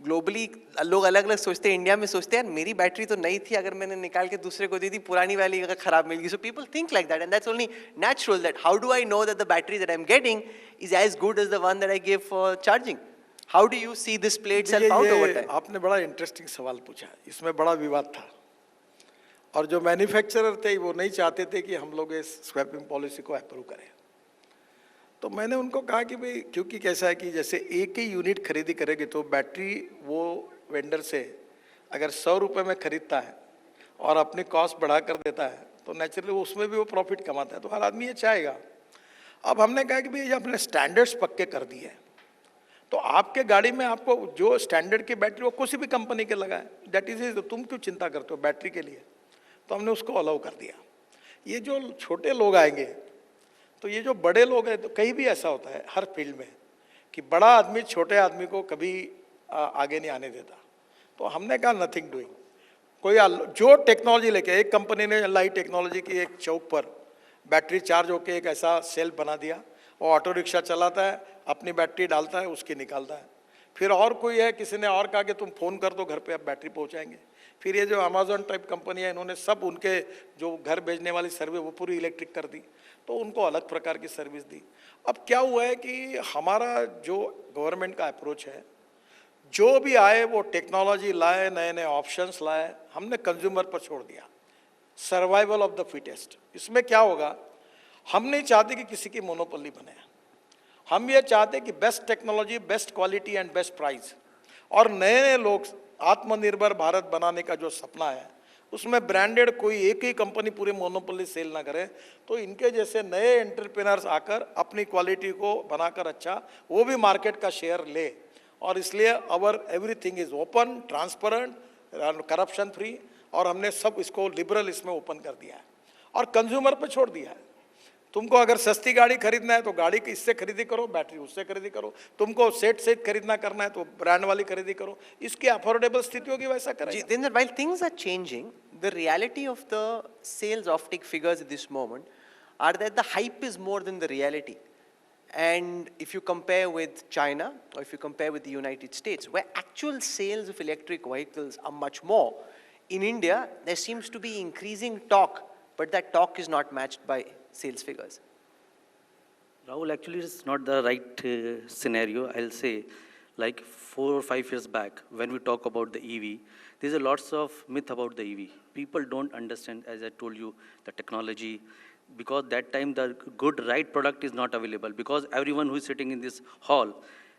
C: ग्लोबली लोग अलग अलग सोचते हैं, इंडिया में सोचते हैं यार मेरी बैटरी तो नई थी, अगर मैंने निकाल के दूसरे को दी थी, पुरानी वाली अगर खराब मिल गई. So people think like that, and that's only natural. That how do I know that the battery that I'm getting is as good as the one that I gave for charging? How do you see this play itself out over time?
B: आपने बड़ा इंटरेस्टिंग सवाल पूछा, इसमें बड़ा विवाद था, और जो मैन्युफैक्चरर थे वो नहीं चाहते थे कि हम लोग इस स्वैपिंग पॉलिसी को अप्रूव करें. तो मैंने उनको कहा कि भाई, क्योंकि कैसा है कि जैसे एक ही यूनिट खरीदी करेंगे तो बैटरी वो वेंडर से अगर 100 रुपये में खरीदता है और अपनी कॉस्ट बढ़ा कर देता है, तो नेचुरली उसमें भी वो प्रॉफिट कमाता है, तो हर आदमी ये चाहेगा. अब हमने कहा कि भाई ये अपने स्टैंडर्ड्स पक्के कर दिए, तो आपके गाड़ी में आपको जो स्टैंडर्ड की बैटरी वो किसी भी कंपनी के लगाए, दैट इज तुम क्यों चिंता करते हो बैटरी के लिए, तो हमने उसको अलाउ कर दिया. ये जो छोटे लोग आएंगे, तो ये जो बड़े लोग हैं, तो कहीं भी ऐसा होता है हर फील्ड में कि बड़ा आदमी छोटे आदमी को कभी आगे नहीं आने देता. तो हमने कहा नथिंग डूइंग, कोई जो टेक्नोलॉजी लेके, एक कंपनी ने लाई टेक्नोलॉजी की एक चौक पर बैटरी चार्ज होके एक ऐसा सेल बना दिया, वो ऑटो रिक्शा चलाता है, अपनी बैटरी डालता है, उसकी निकालता है. फिर और कोई है, किसी ने और कहा कि तुम फ़ोन कर दो घर पे आप बैटरी पहुंचाएंगे. फिर ये जो अमेज़न टाइप कंपनी है, इन्होंने सब उनके जो घर भेजने वाली सर्विस वो पूरी इलेक्ट्रिक कर दी, तो उनको अलग प्रकार की सर्विस दी. अब क्या हुआ है कि हमारा जो गवर्नमेंट का अप्रोच है, जो भी आए वो टेक्नोलॉजी लाए, नए नए ऑप्शंस लाए, हमने कंज्यूमर पर छोड़ दिया. Survival of the fittest. इसमें क्या होगा, हम नहीं चाहते कि किसी की मोनोपोली बने, हम ये चाहते कि best technology, best quality and best price, और नए नए लोग आत्मनिर्भर भारत बनाने का जो सपना है, उसमें ब्रांडेड कोई एक ही कंपनी पूरी मोनोपोली सेल ना करे, तो इनके जैसे नए एंटरप्रेन्योर्स आकर अपनी क्वालिटी को बनाकर अच्छा वो भी मार्केट का शेयर ले. और इसलिए our everything is open, transparent, corruption free, और हमने सब इसको लिबरल इसमें ओपन कर दिया है और कंज्यूमर पर छोड़ दिया है. तुमको अगर सस्ती गाड़ी खरीदना है तो गाड़ी इससे खरीदी करो, बैटरी उससे खरीदी करो. तुमको सेट खरीदना करना है तो ब्रांड वाली खरीदी करो. इसकी अफोर्डेबल स्थिति होगी, वैसा करें.
C: Jitendra, while things are changing, the reality of the sales offtake figures at this moment are that the hype is more than the reality. And if you compare with China, or if you compare with the United States, where actual sales of electric vehicles are much more, in India, there seems to be increasing talk, but that talk is not matched by sales figures.
E: Rahul, actually, it's not the right scenario. I'll say, like 4 or 5 years back, when we talk about the EV, there's a lots of myth about the EV. People don't understand, as I told you, the technology, because that time the good, right product is not available. Because everyone who is sitting in this hall,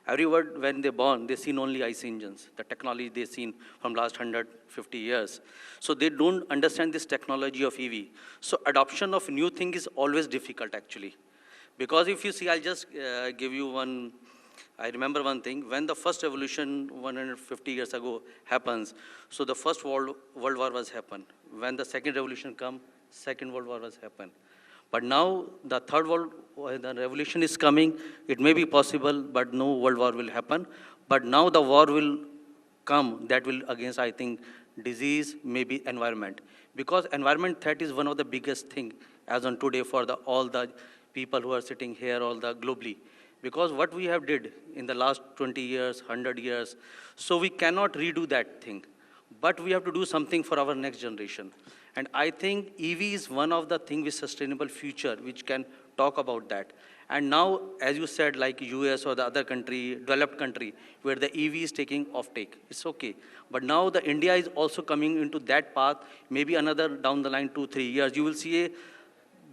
E: everyone, when they're born, they've seen only IC engines, the technology they've seen from last 150 years. So they don't understand this technology of EV. So adoption of new thing is always difficult, actually. Because if you see, I'll just give you one, I remember one thing, when the first revolution 150 years ago happens, so the first World War was happened. When the second revolution come, Second World War was happened. But now the third the revolution is coming. It may be possible, but no world war will happen. But now the war will come that will against, I think, disease, maybe environment. Because environment threat is one of the biggest thing as on today for all the people who are sitting here, all the globally. Because what we have did in the last 20 years, 100 years, so we cannot redo that thing. But we have to do something for our next generation. And I think EV is one of the things with sustainable future, which can talk about that. And now, as you said, like US or the other country, developed country, where the EV is taking off take, it's okay. But now the India is also coming into that path, maybe another down the line 2-3 years, you will see a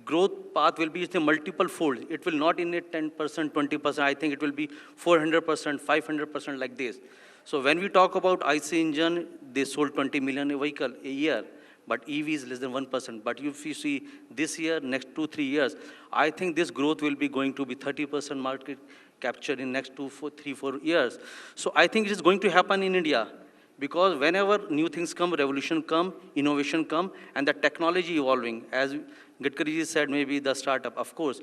E: growth path will be the multiple fold. It will not in a 10%, 20%, I think it will be 400%, 500% like this. So when we talk about IC engine, they sold 20 million vehicle a year, but EV is less than 1%. But if you see this year, next 2-3 years, I think this growth will be going to be 30% market capture in next 3-4 years. So I think it is going to happen in India, because whenever new things come, revolution come, innovation come, and the technology evolving, as Gadkari said, maybe the startup, of course,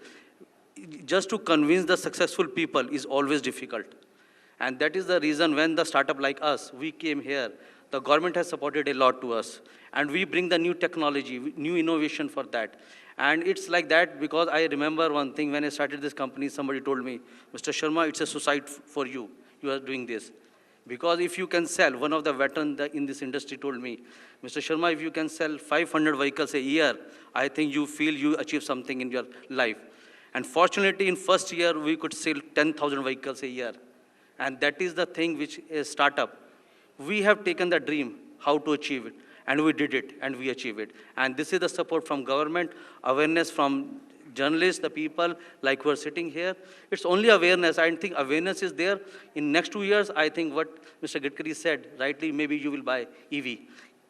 E: just to convince the successful people is always difficult. And that is the reason when the startup like us, we came here, the government has supported a lot to us. And we bring the new technology, new innovation for that. And it's like that because I remember one thing, when I started this company, somebody told me, Mr. Sharma, it's a suicide for you. You are doing this. Because if you can sell, one of the veterans in this industry told me, Mr. Sharma, if you can sell 500 vehicles a year, I think you feel you achieve something in your life. And fortunately, in first year, we could sell 10,000 vehicles a year. And that is the thing which is startup. We have taken the dream, how to achieve it. And we did it, and we achieved it. And this is the support from government, awareness from journalists, the people like who are sitting here. It's only awareness. I think awareness is there. In next 2 years, I think what Mr. Gadkari said, rightly, maybe you will buy EV.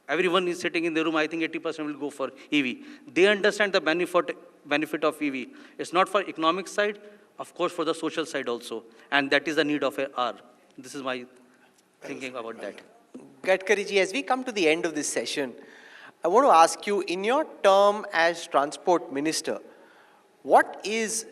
E: Everyone is sitting in the room, I think 80% will go for EV. They understand the benefit of EV. It's not for economic side, of course, for the social side also. And that is the need of our. This is my thinking about that.
C: Gadkari ji, as we come to the end of this session, I want to ask you, in your term as Transport Minister, what is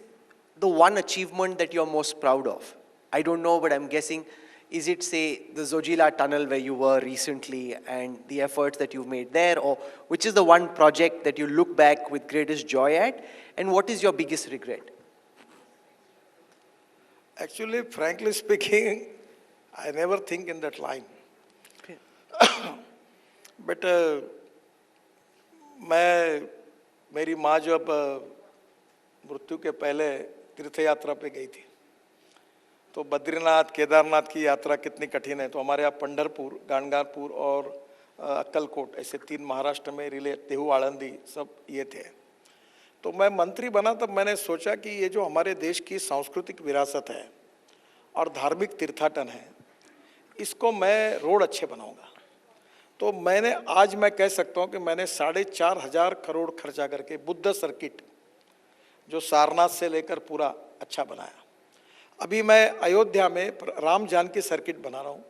C: the one achievement that you're most proud of? I don't know, but I'm guessing, is it, say, the Zojila Tunnel where you were recently and the efforts that you've made there? Or which is the one project that you look back with greatest joy at? And what is your biggest regret?
B: Actually, frankly speaking, I never think in that line.
C: Okay.
B: But मेरी माँ जब मृत्यु के पहले तीर्थ यात्रा पे गई थी, तो बद्रीनाथ केदारनाथ की यात्रा कितनी कठिन है। तो हमारे यहाँ पंढरपुर, गाणगापुर और अक्कलकोट, ऐसे 3 महाराष्ट्र में रिले, देहू, आळंदी सब ये थे। तो मैं मंत्री बना तब मैंने सोचा कि ये जो हमारे देश की सांस्कृतिक विरासत है और धार्मिक तीर्थाटन है, इसको मैं रोड अच्छे बनाऊंगा। तो आज मैं कह सकता हूँ कि मैंने 4,500 करोड़ खर्चा करके बुद्ध सर्किट जो सारनाथ से लेकर पूरा अच्छा बनाया। अभी मैं अयोध्या में राम जानकी सर्किट बना रहा हूँ,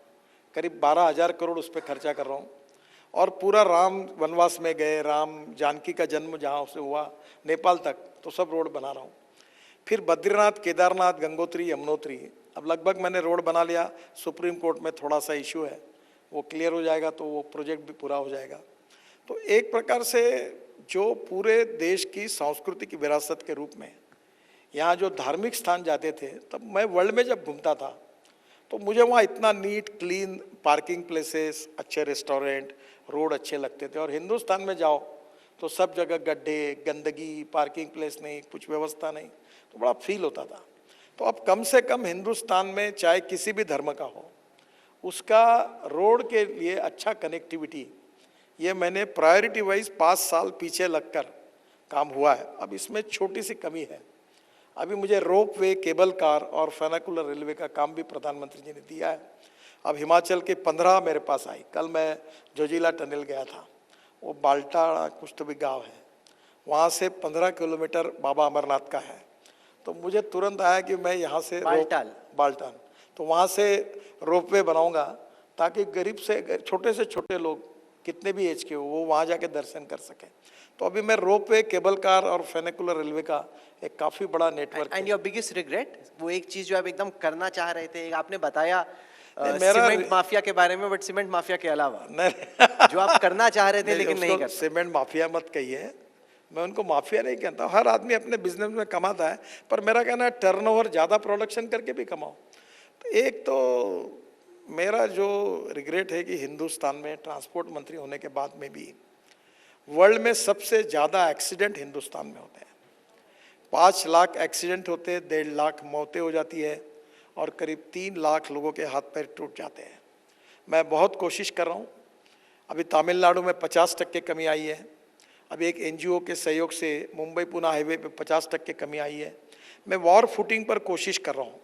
B: करीब 12,000 करोड़ उस पर खर्चा कर रहा हूँ। और पूरा राम वनवास में गए, राम जानकी का जन्म जहाँ से हुआ नेपाल तक, तो सब रोड बना रहा हूँ। फिर बद्रीनाथ, केदारनाथ, गंगोत्री, यमुनोत्री, अब लगभग मैंने रोड बना लिया। सुप्रीम कोर्ट में थोड़ा सा इशू है, वो क्लियर हो जाएगा तो वो प्रोजेक्ट भी पूरा हो जाएगा। तो एक प्रकार से जो पूरे देश की सांस्कृतिक विरासत के रूप में यहाँ जो धार्मिक स्थान जाते थे, तब मैं वर्ल्ड में जब घूमता था तो मुझे वहाँ इतना नीट, क्लीन पार्किंग प्लेसेस, अच्छे रेस्टोरेंट, रोड अच्छे लगते थे। और हिंदुस्तान में जाओ तो सब जगह गड्ढे, गंदगी, पार्किंग प्लेस नहीं, कुछ व्यवस्था नहीं, तो बड़ा फील होता था। तो अब कम से कम हिंदुस्तान में चाहे किसी भी धर्म का हो, उसका रोड के लिए अच्छा कनेक्टिविटी, ये मैंने प्रायोरिटी वाइज 5 साल पीछे लगकर काम हुआ है। अब इसमें छोटी सी कमी है। अभी मुझे रोप वे, केबल कार और फेनाकुलर रेलवे का काम भी प्रधानमंत्री जी ने दिया है। अब हिमाचल के 15 मेरे पास आई। कल मैं जोजिला टनल गया था, वो बाल्टा कुछ तो भी गाँव है, वहाँ से 15 किलोमीटर बाबा अमरनाथ का है। तो मुझे तुरंत आया कि मैं यहाँ से बाल्टान, तो वहाँ से रोपवे बनाऊंगा ताकि गरीब से छोटे लोग, कितने भी एज के हो, वो वहाँ जाके दर्शन कर सकें। तो अभी मैं रोपवे, केबल कार और फेनिकुलर रेलवे का एक काफ़ी बड़ा network.
C: And your biggest regret, वो एक चीज़ जो आप एकदम करना चाह रहे थे, आपने बताया
B: मेरा
C: सीमेंट माफिया के बारे में, बट सीमेंट माफिया के अलावा
B: नहीं
C: जो आप करना चाह रहे थे लेकिन नहीं
B: उसको
C: कर
B: सीमेंट माफिया मत कहिए, मैं उनको माफिया नहीं कहता। हर आदमी अपने बिजनेस में कमाता है, पर मेरा कहना है टर्नओवर ज़्यादा प्रोडक्शन करके भी कमाओ। तो एक तो मेरा जो रिग्रेट है कि हिंदुस्तान में ट्रांसपोर्ट मंत्री होने के बाद में भी वर्ल्ड में सबसे ज़्यादा एक्सीडेंट हिंदुस्तान में होते हैं। 5 लाख एक्सीडेंट होते हैं, 1.5 लाख मौतें हो जाती है और करीब 3 लाख लोगों के हाथ पैर टूट जाते हैं। मैं बहुत कोशिश कर रहा हूँ। अभी तमिलनाडु में 50% कमी आई है। अभी एक NGO के सहयोग से मुंबई पुणे हाईवे पे 50% कमी आई है। मैं वॉर फुटिंग पर कोशिश कर रहा हूँ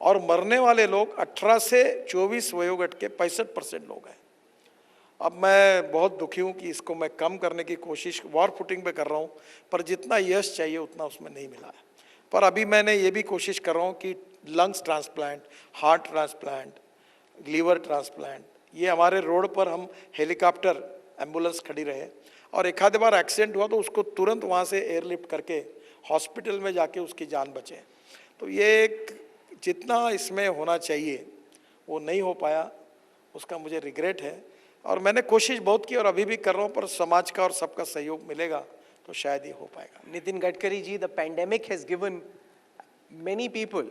B: और मरने वाले लोग 18 से 24 वयोगट के 65% लोग हैं। अब मैं बहुत दुखी हूँ कि इसको मैं कम करने की कोशिश वॉर फुटिंग पे कर रहा हूँ, पर जितना यश चाहिए उतना उसमें नहीं मिला है। पर अभी मैंने ये भी कोशिश कर रहा हूँ कि lungs transplant, heart transplant, liver transplant, ये हमारे रोड पर हम हेलीकॉप्टर एम्बुलेंस खड़ी रहे और एक आधे बार एक्सीडेंट हुआ तो उसको तुरंत वहाँ से एयरलिफ्ट करके हॉस्पिटल में जाके उसकी जान बचे। तो ये एक जितना इसमें होना चाहिए वो नहीं हो पाया, उसका मुझे रिग्रेट है और मैंने कोशिश बहुत की और अभी भी कर रहा हूँ, पर समाज का और सबका सहयोग मिलेगा तो शायद ये हो पाएगा।
C: Nitin Gadkari ji, the pandemic has given many people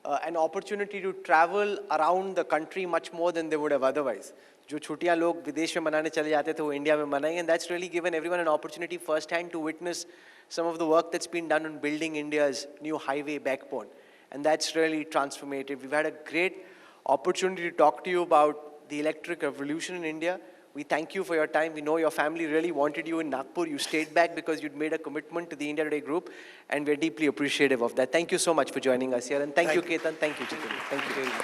C: an opportunity to travel around the country much more than they would have otherwise. जो छुट्टियां लोग विदेश में मनाने चले जाते थे वो इंडिया में मनाएंगे, and that's really given everyone an opportunity first hand to witness some of the work that's been done on building India's new highway backbone, and that's really transformative. We've had a great opportunity to talk to you about the electric revolution in India. We thank you for your time. We know your family really wanted you in Nagpur. You stayed back because you'd made a commitment to the India Today group, and we're deeply appreciative of that. Thank you so much for joining us here, and thank you, Ketan. Thank you, Jitin. Thank you very much.